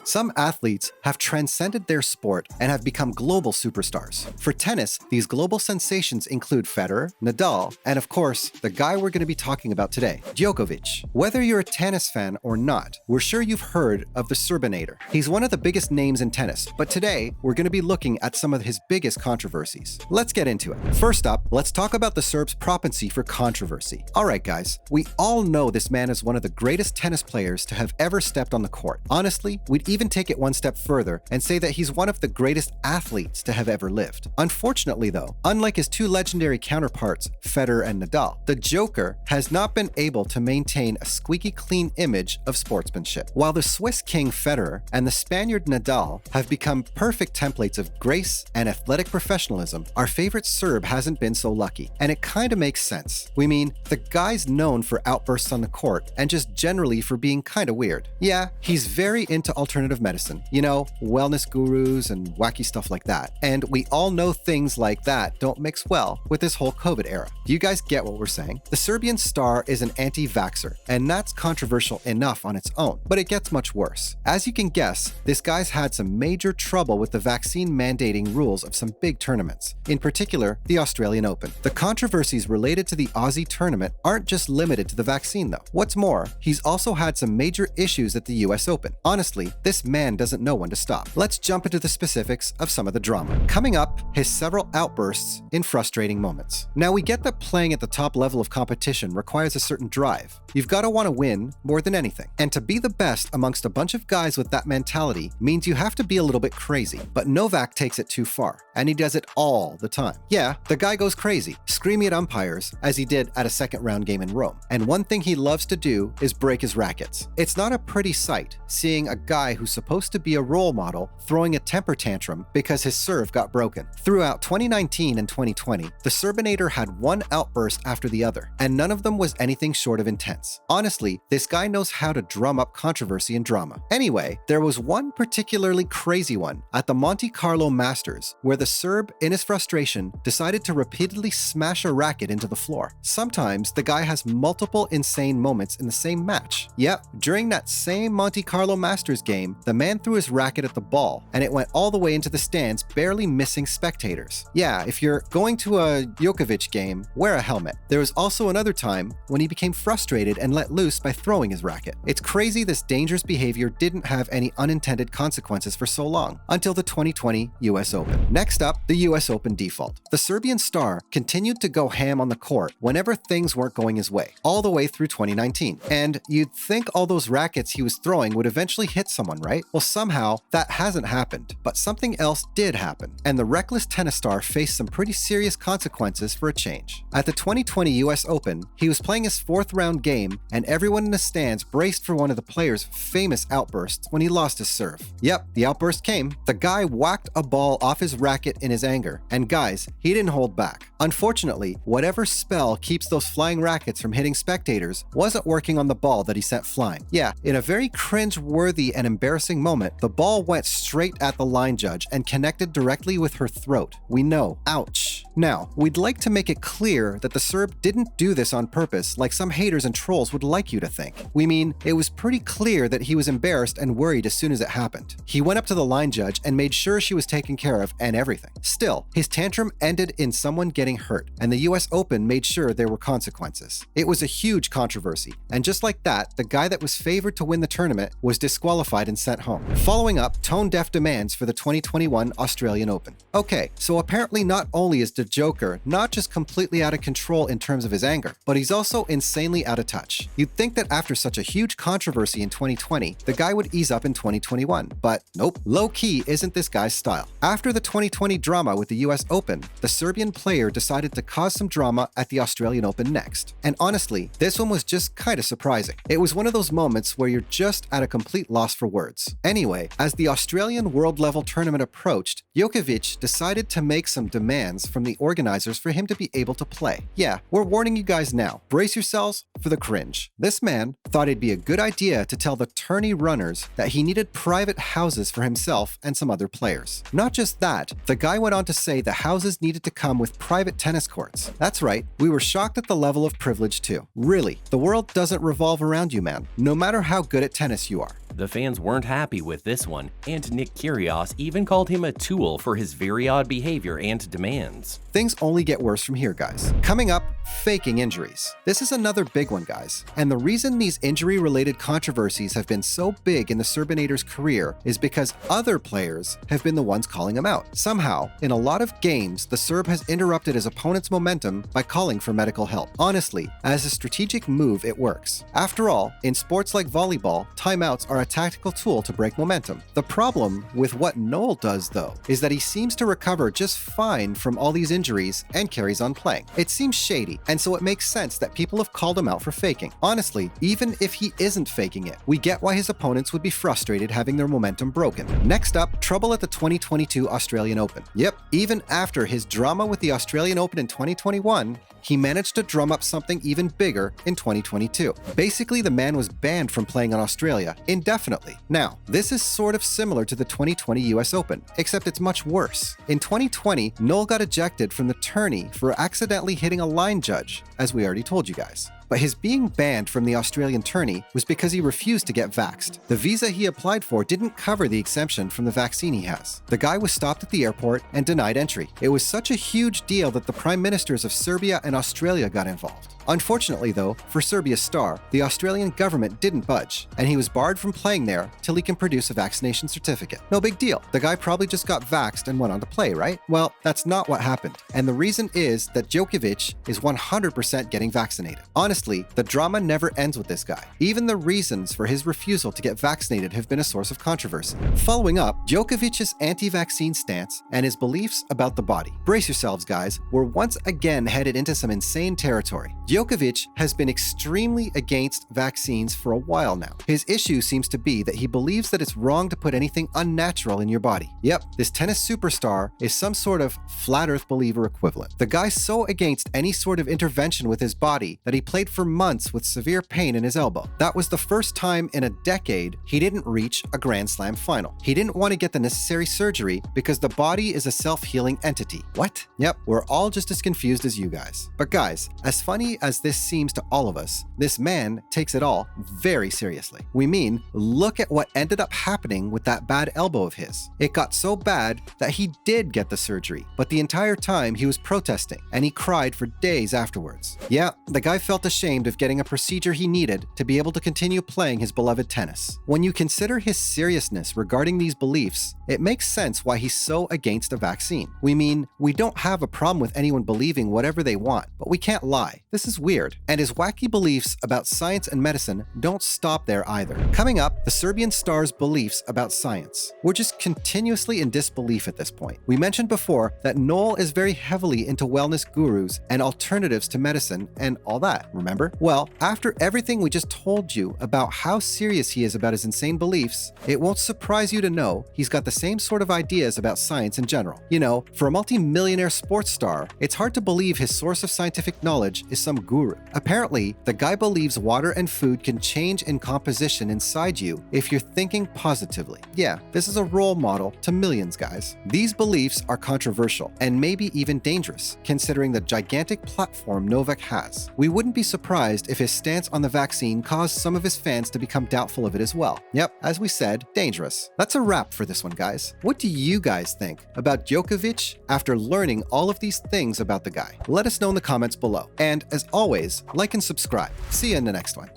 Some athletes have transcended their sport and have become global superstars. For tennis, these global sensations include Federer, Nadal, and of course, the guy we're going to be talking about today, Djokovic. Whether you're a tennis fan or not, we're sure you've heard of the Serbinator. He's one of the biggest names in tennis, but today, we're going to be looking at some of his biggest controversies. Let's get into it. First up, let's talk about the Serb's propensy for controversy. Alright guys, we all know this man is one of the greatest tennis players to have ever stepped on the court. Honestly, we'd even take it one step further and say that he's one of the greatest athletes to have ever lived. Unfortunately though, unlike his two legendary counterparts, Federer and Nadal, the Joker has not been able to maintain a squeaky clean image of sportsmanship. While the Swiss king Federer and the Spaniard Nadal have become perfect templates of grace and athletic professionalism, our favorite Serb hasn't been so lucky. And it kinda makes sense. We mean, the guy's known for outbursts on the court and just generally for being kinda weird. Yeah, he's very into alternative medicine, you know, wellness gurus and wacky stuff like that. And we all know things like that don't mix well with this whole COVID era. Do you guys get what we're saying? The Serbian star is an anti-vaxxer, and that's controversial enough on its own, but it gets much worse. As you can guess, this guy's had some major trouble with the vaccine mandating rules of some big tournaments, in particular, the Australian Open. The controversies related to the Aussie tournament aren't just limited to the vaccine though. What's more, he's also had some major issues at the US Open. Honestly, this man doesn't know when to stop. Let's jump into the specifics of some of the drama. Coming up, his several outbursts in frustrating moments. Now we get that playing at the top level of competition requires a certain drive. You've got to want to win more than anything. And to be the best amongst a bunch of guys with that mentality means you have to be a little bit crazy. But Novak takes it too far, and he does it all the time. Yeah, the guy goes crazy, screaming at umpires, as he did at a second round game in Rome. And one thing he loves to do is break his rackets. It's not a pretty sight, seeing a guy who's supposed to be a role model throwing a temper tantrum because his serve got broken. Throughout 2019 and 2020, the Serbinator had one outburst after the other, and none of them was anything short of intense. Honestly, this guy knows how to drum up controversy and drama. Anyway, there was one particularly crazy one at the Monte Carlo Masters, where the Serb, in his frustration, decided to repeatedly smash a racket into the floor. Sometimes the guy has multiple insane moments in the same match. Yep, during that same Monte Carlo Masters game, the man threw his racket at the ball, and it went all the way into the stands, barely missing spectators. Yeah, if you're going to a Djokovic game, wear a helmet. There was also another time when he became frustrated and let loose by throwing his racket. It's crazy this dangerous behavior didn't have any unintended consequences for so long, until the 2020 US Open. Next up, the US Open default. The Serbian star continued to go ham on the court whenever things weren't going his way, all the way through 2019. And you'd think all those rackets he was throwing would eventually hit someone, right? Well, somehow that hasn't happened, but something else did happen, and the reckless tennis star faced some pretty serious consequences for a change. At the 2020 US Open, he was playing his fourth round game, and everyone in the stands braced for one of the player's famous outbursts when he lost his serve. Yep, the outburst came. The guy whacked a ball off his racket in his anger, and guys, he didn't hold back. Unfortunately, whatever spell keeps those flying rackets from hitting spectators wasn't working on the ball that he sent flying. Yeah, in a very cringe-worthy and embarrassing moment, the ball went straight at the line judge and connected directly with her throat. We know. Ouch. Now, we'd like to make it clear that the Serb didn't do this on purpose like some haters and trolls would like you to think. We mean, it was pretty clear that he was embarrassed and worried as soon as it happened. He went up to the line judge and made sure she was taken care of and everything. Still, his tantrum ended in someone getting hurt, and the US Open made sure there were consequences. It was a huge controversy, and just like that, the guy that was favored to win the tournament was disqualified and sent home. Following up, tone-deaf demands for the 2021 Australian Open. Okay, so apparently not only is the Joker not just completely out of control in terms of his anger, but he's also insanely out of touch. You'd think that after such a huge controversy in 2020, the guy would ease up in 2021, but nope, low-key isn't this guy's style. After the 2020 drama with the US Open, the Serbian player decided to cause some drama at the Australian Open next. And honestly, this one was just kinda surprising. It was one of those moments where you're just at a complete loss for words. Anyway, as the Australian world-level tournament approached, Djokovic decided to make some demands from the organizers for him to be able to play. Yeah, we're warning you guys now. Brace yourselves for the cringe. This man thought it'd be a good idea to tell the tourney runners that he needed private houses for himself and some other players. Not just that, the guy went on to say the houses needed to come with private tennis courts. That's right, we were shocked at the level of privilege too. Really, the world doesn't revolve around you, man, no matter how good at tennis you are. The fans weren't happy with this one, and Nick Kyrgios even called him a tool for his very odd behavior and demands. Things only get worse from here, guys. Coming up, faking injuries. This is another big one, guys. And the reason these injury-related controversies have been so big in the Serbinator's career is because other players have been the ones calling him out. Somehow, in a lot of games, the Serb has interrupted his opponent's momentum by calling for medical help. Honestly, as a strategic move, it works. After all, in sports like volleyball, timeouts are a tactical tool to break momentum. The problem with what Noel does, though, is that he seems to recover just fine from all these injuries and carries on playing. It seems shady, and so it makes sense that people have called him out for faking. Honestly, even if he isn't faking it, we get why his opponents would be frustrated having their momentum broken. Next up, trouble at the 2022 Australian Open. Yep, even after his drama with the Australian Open in 2021, he managed to drum up something even bigger in 2022. Basically, the man was banned from playing in Australia indefinitely. Now, this is sort of similar to the 2020 US Open, except it's much worse. In 2020, Noel got ejected from the tourney for accidentally hitting a line judge, as we already told you guys. But his being banned from the Australian tourney was because he refused to get vaxxed. The visa he applied for didn't cover the exemption from the vaccine he has. The guy was stopped at the airport and denied entry. It was such a huge deal that the prime ministers of Serbia and Australia got involved. Unfortunately, though, for Serbia's star, the Australian government didn't budge, and he was barred from playing there till he can produce a vaccination certificate. No big deal. The guy probably just got vaxxed and went on to play, right? Well, that's not what happened. And the reason is that Djokovic is 100% getting vaccinated. Honestly, the drama never ends with this guy. Even the reasons for his refusal to get vaccinated have been a source of controversy. Following up, Djokovic's anti-vaccine stance and his beliefs about the body. Brace yourselves, guys. We're once again headed into some insane territory. Djokovic has been extremely against vaccines for a while now. His issue seems to be that he believes that it's wrong to put anything unnatural in your body. Yep, this tennis superstar is some sort of flat earth believer equivalent. The guy's so against any sort of intervention with his body that he played for months with severe pain in his elbow. That was the first time in a decade he didn't reach a Grand Slam final. He didn't want to get the necessary surgery because the body is a self-healing entity. What? Yep, we're all just as confused as you guys. But guys, as funny as this seems to all of us, this man takes it all very seriously. We mean, look at what ended up happening with that bad elbow of his. It got so bad that he did get the surgery, but the entire time he was protesting, and he cried for days afterwards. Yeah, the guy felt ashamed of getting a procedure he needed to be able to continue playing his beloved tennis. When you consider his seriousness regarding these beliefs, it makes sense why he's so against a vaccine. We mean, we don't have a problem with anyone believing whatever they want, but we can't lie. This is weird. And his wacky beliefs about science and medicine don't stop there either. Coming up, the Serbian star's beliefs about science. We're just continuously in disbelief at this point. We mentioned before that Noel is very heavily into wellness gurus and alternatives to medicine and all that, remember? Well, after everything we just told you about how serious he is about his insane beliefs, it won't surprise you to know he's got the same sort of ideas about science in general. You know, for a multi-millionaire sports star, it's hard to believe his source of scientific knowledge is some guru. Apparently, the guy believes water and food can change in composition inside you if you're thinking positively. Yeah, this is a role model to millions, guys. These beliefs are controversial and maybe even dangerous, considering the gigantic platform Novak has. We wouldn't be surprised if his stance on the vaccine caused some of his fans to become doubtful of it as well. Yep, as we said, dangerous. That's a wrap for this one, guys. What do you guys think about Djokovic after learning all of these things about the guy? Let us know in the comments below. And as always, like and subscribe. See you in the next one.